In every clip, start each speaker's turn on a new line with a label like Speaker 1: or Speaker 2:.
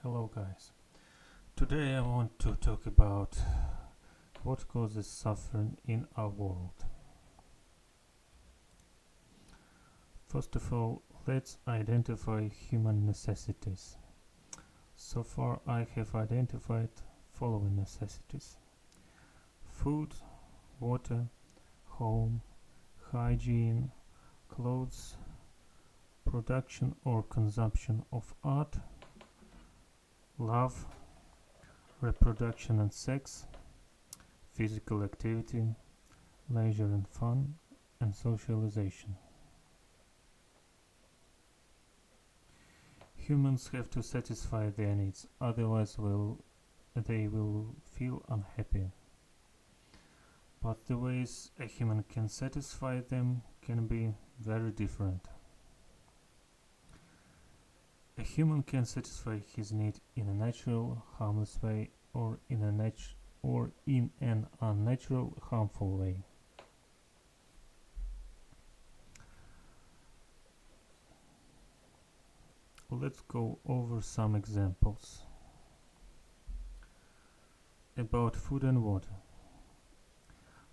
Speaker 1: Hello guys. Today I want to talk about what causes suffering in our world. First of all, let's identify human necessities. So far I have identified following necessities: food, water, home, hygiene, clothes, production or consumption of art, love, reproduction and sex, physical activity, leisure and fun, and socialization. Humans have to satisfy their needs, otherwise they will feel unhappy. But the ways a human can satisfy them can be very different. A human can satisfy his need in a natural, harmless way or in an unnatural, harmful way. Let's go over some examples. About food and water.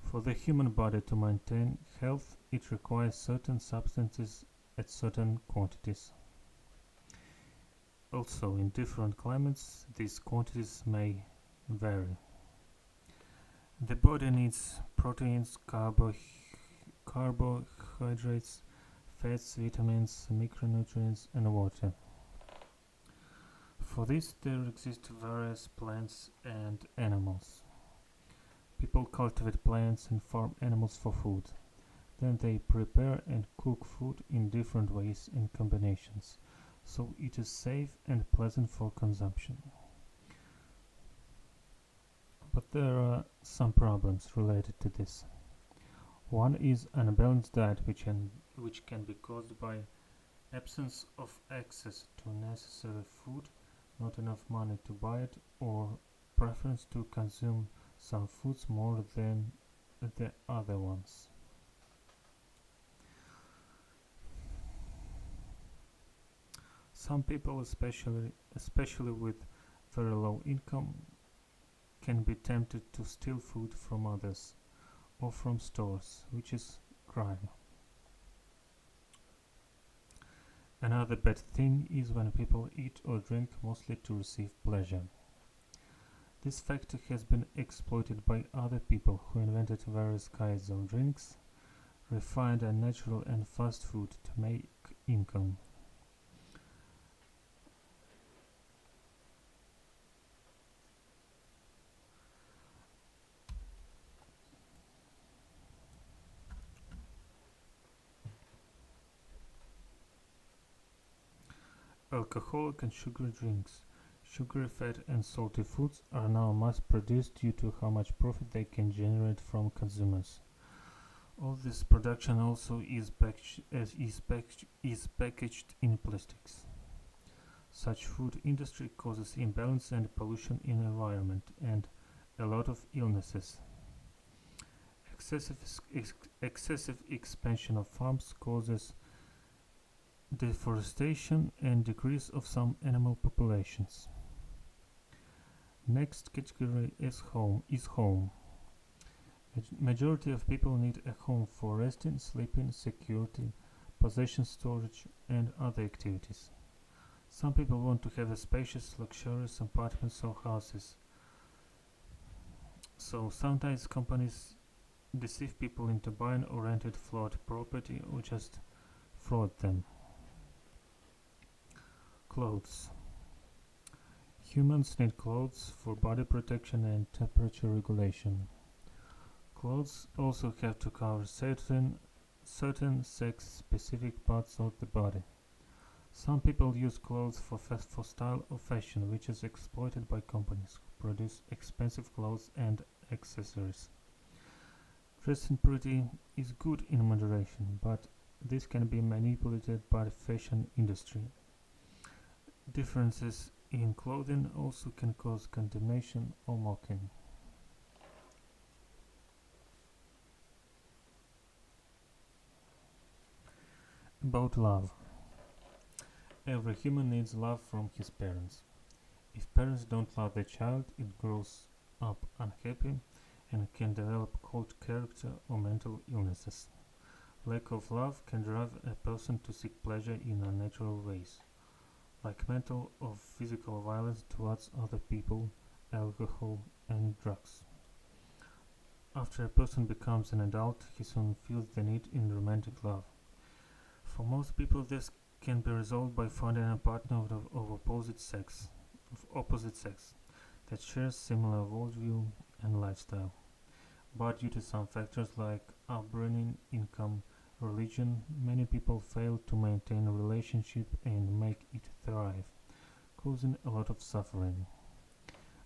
Speaker 1: For the human body to maintain health, it requires certain substances at certain quantities. Also, in different climates, these quantities may vary. The body needs proteins, carbohydrates, fats, vitamins, micronutrients, and water. For this, there exist various plants and animals. People cultivate plants and farm animals for food. Then they prepare and cook food in different ways and combinations, so it is safe and pleasant for consumption. But there are some problems related to this. One is unbalanced diet, which can be caused by absence of access to necessary food, not enough money to buy it, or preference to consume some foods more than the other ones. Some people, especially with very low income, can be tempted to steal food from others or from stores, which is crime. Another bad thing is when people eat or drink mostly to receive pleasure. This factor has been exploited by other people who invented various kinds of drinks, refined and natural and fast food to make income. Alcoholic and sugary drinks, sugary, fat and salty foods are now mass produced due to how much profit they can generate from consumers. All this production also is packaged in plastics. Such food industry causes imbalance and pollution in environment and a lot of illnesses. Excessive expansion of farms causes deforestation and decrease of some animal populations. Next category is home. Majority of people need a home for resting, sleeping, security, possession storage and other activities. Some people want to have a spacious, luxurious apartments or houses. So sometimes companies deceive people into buying or rented flood property or just fraud them. Clothes. Humans need clothes for body protection and temperature regulation. Clothes also have to cover certain sex-specific parts of the body. Some people use clothes for style or fashion, which is exploited by companies who produce expensive clothes and accessories. Dressing pretty is good in moderation, but this can be manipulated by the fashion industry. Differences in clothing also can cause condemnation or mocking. About love. Every human needs love from his parents. If parents don't love their child, it grows up unhappy and can develop cold character or mental illnesses. Lack of love can drive a person to seek pleasure in unnatural ways, like mental or physical violence towards other people, alcohol, and drugs. After a person becomes an adult, he soon feels the need in romantic love. For most people, this can be resolved by finding a partner of opposite sex that shares similar worldview and lifestyle. But due to some factors like upbringing, income, religion, many people fail to maintain a relationship and make it thrive, causing a lot of suffering.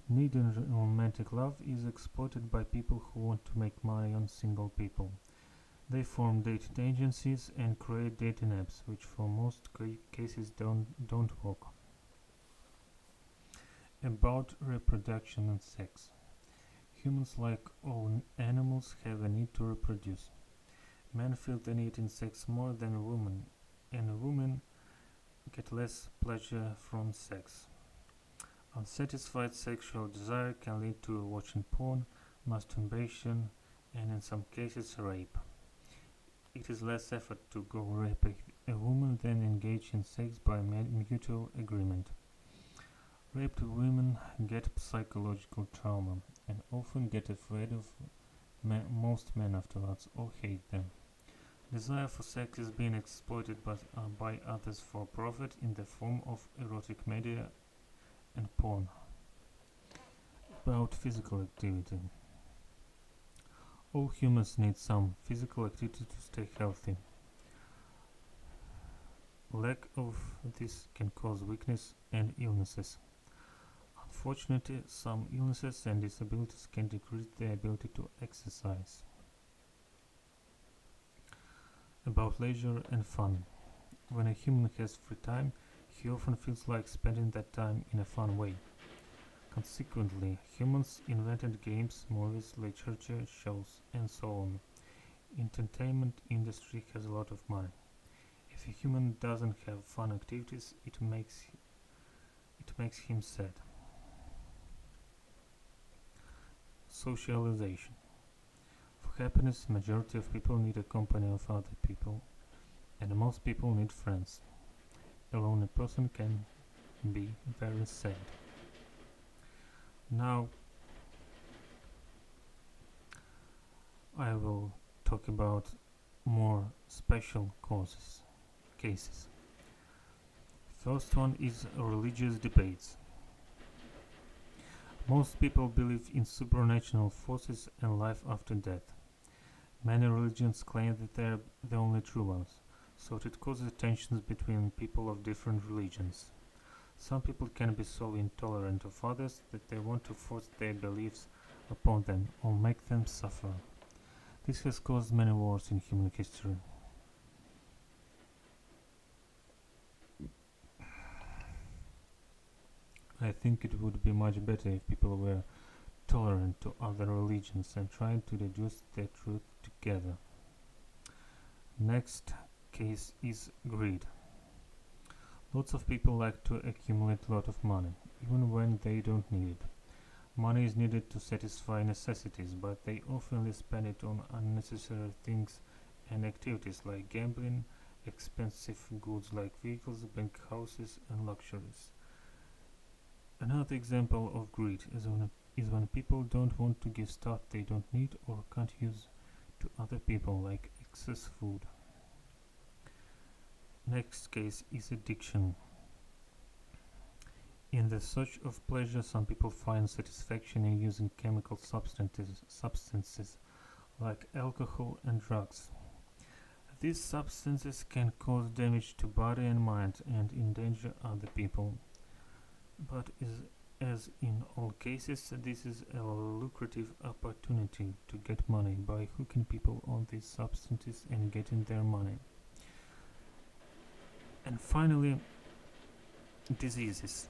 Speaker 1: Need in romantic love is exploited by people who want to make money on single people. They form dating agencies and create dating apps, which for most cases don't work. About reproduction and sex. Humans, like all animals, have a need to reproduce. Men feel the need in sex more than women, and women get less pleasure from sex. Unsatisfied sexual desire can lead to watching porn, masturbation, and in some cases rape. It is less effort to go rape a woman than engage in sex by mutual agreement. Raped women get psychological trauma and often get afraid of most men afterwards or hate them. Desire for sex is being exploited by others for profit in the form of erotic media and porn. About physical activity. All humans need some physical activity to stay healthy. Lack of this can cause weakness and illnesses. Unfortunately, some illnesses and disabilities can decrease the ability to exercise. About leisure and fun. When a human has free time, he often feels like spending that time in a fun way. Consequently, humans invented games, movies, literature, shows, and so on. Entertainment industry has a lot of money. If a human doesn't have fun activities, it makes him sad. Socialization. For happiness, majority of people need a company of other people, and most people need friends. A lonely person can be very sad. Now I will talk about more special cases. First one is religious debates. Most people believe in supernatural forces and life after death. Many religions claim that they are the only true ones, so it causes tensions between people of different religions. Some people can be so intolerant of others that they want to force their beliefs upon them or make them suffer. This has caused many wars in human history. I think it would be much better if people were tolerant to other religions and tried to deduce their truth together. Next case is greed. Lots of people like to accumulate a lot of money, even when they don't need it. Money is needed to satisfy necessities, but they often spend it on unnecessary things and activities like gambling, expensive goods like vehicles, bank houses, and luxuries. Another example of greed is when people don't want to give stuff they don't need or can't use to other people, like excess food. Next case is addiction. In the search of pleasure, some people find satisfaction in using chemical substances like alcohol and drugs. These substances can cause damage to body and mind and endanger other people. But as in all cases, this is a lucrative opportunity to get money by hooking people on these substances and getting their money. And finally, diseases.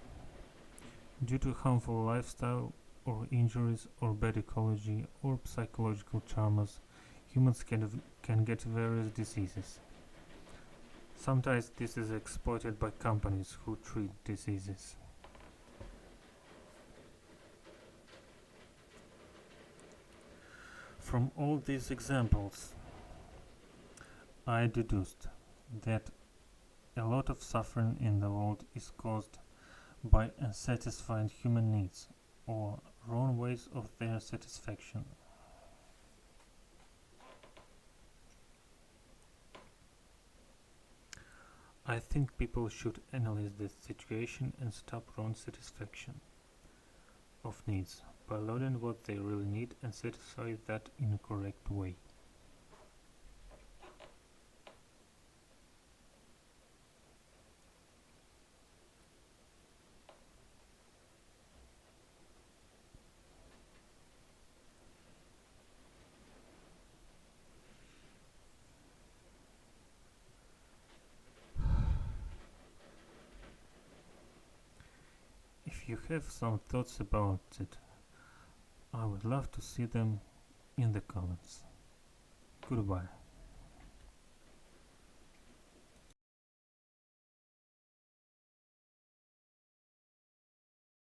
Speaker 1: Due to harmful lifestyle or injuries or bad ecology or psychological traumas, humans can get various diseases. Sometimes this is exploited by companies who treat diseases. From all these examples, I deduced that a lot of suffering in the world is caused by unsatisfied human needs or wrong ways of their satisfaction. I think people should analyze this situation and stop wrong satisfaction of needs by learning what they really need and satisfy that in a correct way. If you have some thoughts about it, I would love to see them in the comments. Goodbye.